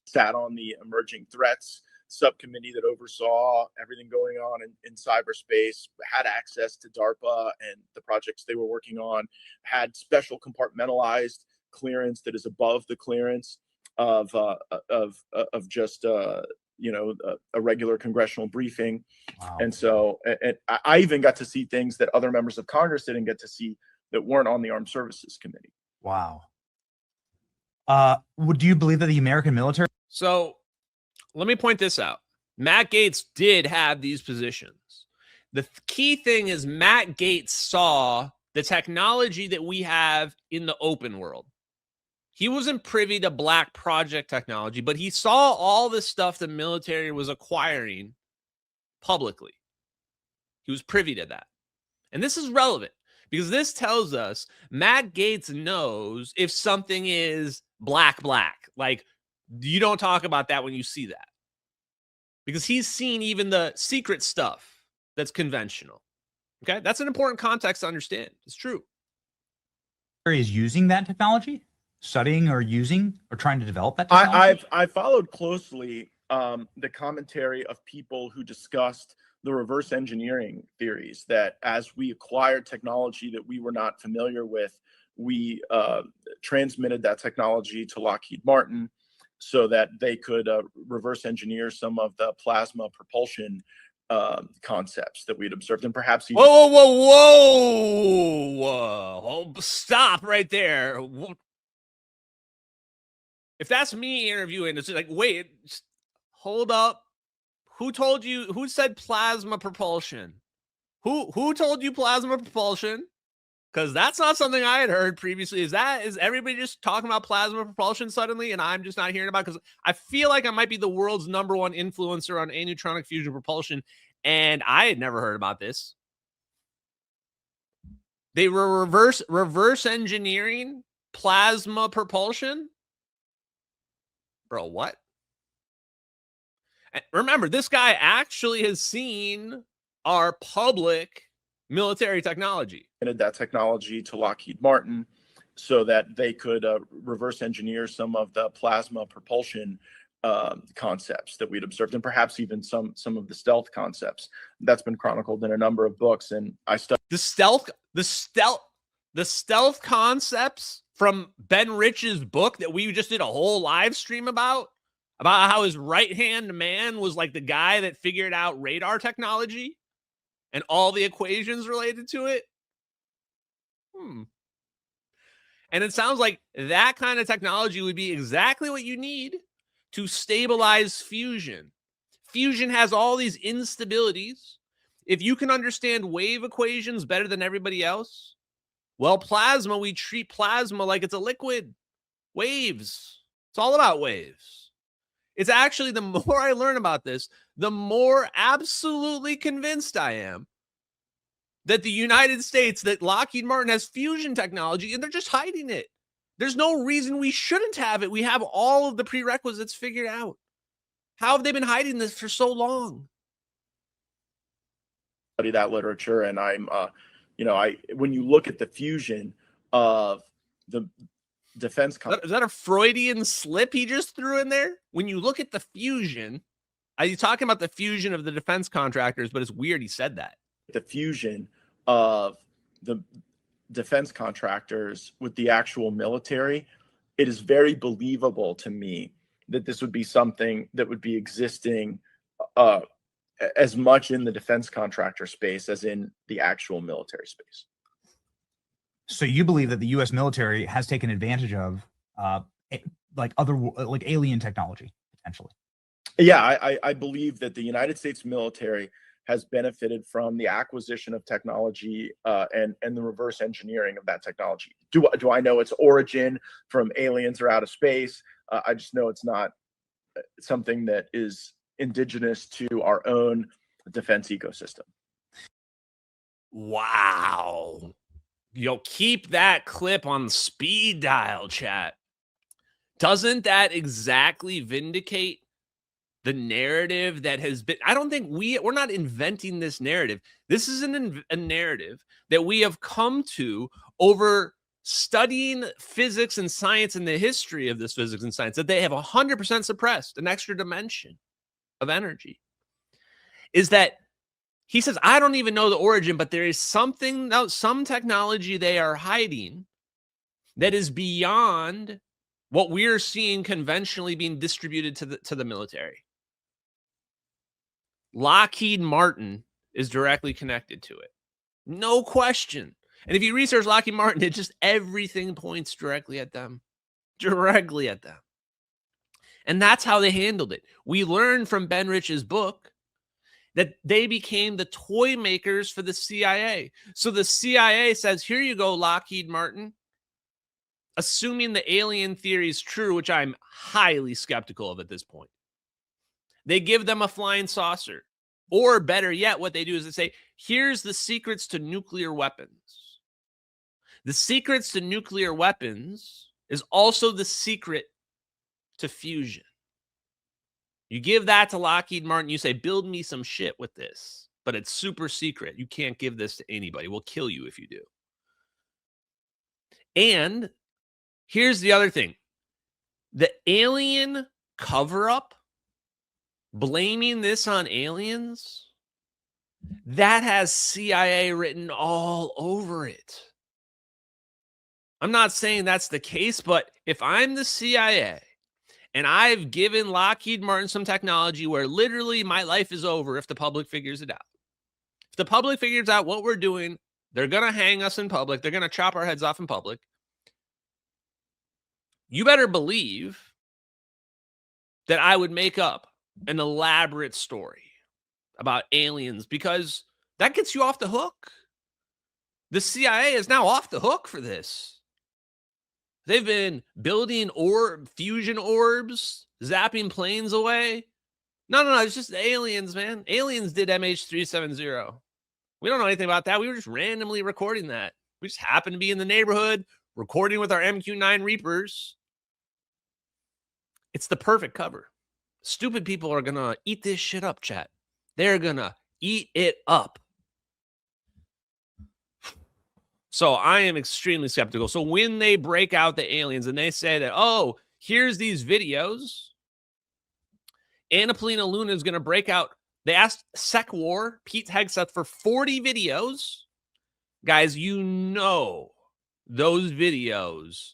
sat on the emerging threats subcommittee that oversaw everything going on in cyberspace, had access to DARPA and the projects they were working on, had special compartmentalized clearance that is above the clearance of just a regular congressional briefing. Wow. And so I even got to see things that other members of Congress didn't get to see that weren't on the Armed Services Committee. Wow. Do you believe that the American military? So let me point this out. Matt Gaetz did have these positions. The key thing is Matt Gaetz saw the technology that we have in the open world. He wasn't privy to black project technology, but he saw all this stuff the military was acquiring publicly. He was privy to that. And this is relevant because this tells us Matt Gaetz knows if something is black. Like, you don't talk about that when you see that. Because he's seen even the secret stuff that's conventional. Okay? That's an important context to understand. It's true. Is using that technology? Studying or using or trying to develop that technology? I followed closely the commentary of people who discussed the reverse engineering theories that as we acquired technology that we were not familiar with, we transmitted that technology to Lockheed Martin so that they could reverse engineer some of the plasma propulsion concepts that we'd observed, and perhaps even... Whoa. Stop right there. If that's me interviewing, it's like, wait, hold up. Who told you? Who said plasma propulsion? Who told you plasma propulsion? Because that's not something I had heard previously. Is everybody just talking about plasma propulsion suddenly, and I'm just not hearing about it? Because I feel like I might be the world's #1 influencer on aneutronic fusion propulsion, and I had never heard about this. They were reverse engineering plasma propulsion? Bro, what? And remember, this guy actually has seen our public military technology. That technology to Lockheed Martin so that they could reverse engineer some of the plasma propulsion concepts that we'd observed, and perhaps even some of the stealth concepts. That's been chronicled in a number of books, and I studied the stealth concepts from Ben Rich's book that we just did a whole live stream about how his right-hand man was like the guy that figured out radar technology and all the equations related to it. And it sounds like that kind of technology would be exactly what you need to stabilize fusion. Fusion has all these instabilities. If you can understand wave equations better than everybody else, well, plasma, we treat plasma like it's a liquid. Waves. It's all about waves. It's actually, the more I learn about this, the more absolutely convinced I am that the United States, that Lockheed Martin has fusion technology, and they're just hiding it. There's no reason we shouldn't have it. We have all of the prerequisites figured out. How have they been hiding this for so long? Study that literature, and I'm, when you look at the fusion of the defense... Is that a Freudian slip he just threw in there? When you look at the fusion, are you talking about the fusion of the defense contractors? But it's weird he said that. The fusion of the defense contractors with the actual military, it is very believable to me that this would be something that would be existing as much in the defense contractor space as in the actual military space. So you believe that the U.S. military has taken advantage of like alien technology potentially? Yeah, I believe that the United States military has benefited from the acquisition of technology and the reverse engineering of that technology. Do I know its origin from aliens or out of space? I just know it's not something that is indigenous to our own defense ecosystem. Wow. Keep that clip on speed dial, chat. Doesn't that exactly vindicate the narrative that has been... I don't think we're not inventing this narrative. This is a narrative that we have come to over studying physics and science and the history of this physics and science, that they have 100% suppressed an extra dimension of energy, is that he says, I don't even know the origin, but there is something, some technology they are hiding that is beyond what we're seeing conventionally being distributed to the military. Lockheed Martin is directly connected to it. No question. And if you research Lockheed Martin, it just everything points directly at them. Directly at them. And that's how they handled it. We learned from Ben Rich's book that they became the toy makers for the CIA. So the CIA says, here you go, Lockheed Martin. Assuming the alien theory is true, which I'm highly skeptical of at this point. They give them a flying saucer. Or better yet, what they do is they say, here's the secrets to nuclear weapons. The secrets to nuclear weapons is also the secret to fusion. You give that to Lockheed Martin, you say, build me some shit with this, but it's super secret. You can't give this to anybody. We'll kill you if you do. And here's the other thing. The alien cover-up, blaming this on aliens, that has CIA written all over it. I'm not saying that's the case, but if I'm the CIA and I've given Lockheed Martin some technology where literally my life is over if the public figures it out. If the public figures out what we're doing, they're going to hang us in public. They're going to chop our heads off in public. You better believe that I would make up an elaborate story about aliens, because that gets you off the hook. The CIA is now off the hook for this. They've been building fusion orbs, zapping planes away. No, it's just aliens, man. Aliens did MH370. We don't know anything about that. We were just randomly recording that. We just happened to be in the neighborhood recording with our MQ-9 Reapers. It's the perfect cover. Stupid people are going to eat this shit up, chat. They're going to eat it up. So I am extremely skeptical. So when they break out the aliens and they say that, oh, here's these videos, Anna Luna is going to break out. They asked SecWar, Pete Hegseth, for 40 videos. Guys, you know those videos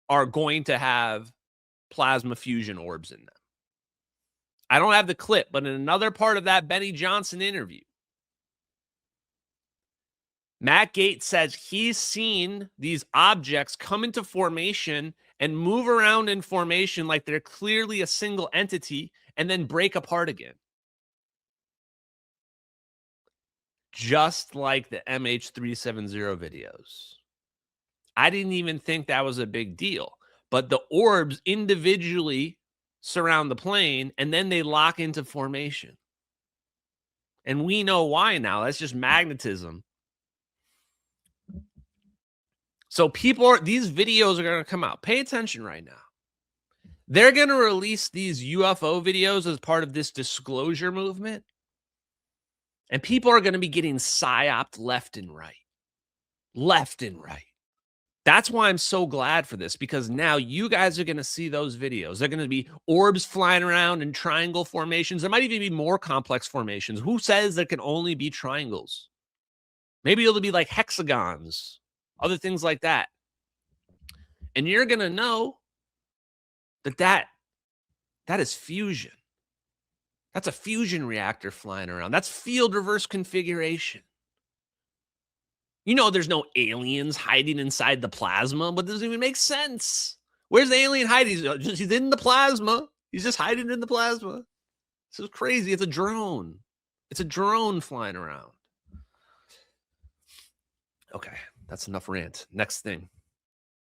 are going to have plasma fusion orbs in them. I don't have the clip, but in another part of that Benny Johnson interview, Matt Gaetz says he's seen these objects come into formation and move around in formation like they're clearly a single entity and then break apart again. Just like the MH370 videos. I didn't even think that was a big deal. But the orbs individually surround the plane and then they lock into formation. And we know why now. That's just magnetism. So these videos are going to come out. Pay attention right now. They're going to release these UFO videos as part of this disclosure movement. And people are going to be getting psyoped left and right. Left and right. That's why I'm so glad for this, because now you guys are going to see those videos. They're going to be orbs flying around in triangle formations. There might even be more complex formations. Who says there can only be triangles? Maybe it'll be like hexagons, other things like that. And you're going to know that is fusion. That's a fusion reactor flying around. That's field reverse configuration. You know there's no aliens hiding inside the plasma, but it doesn't even make sense. Where's the alien hiding? He's in the plasma. He's just hiding in the plasma. This is crazy. It's a drone. It's a drone flying around. Okay, that's enough rant. Next thing.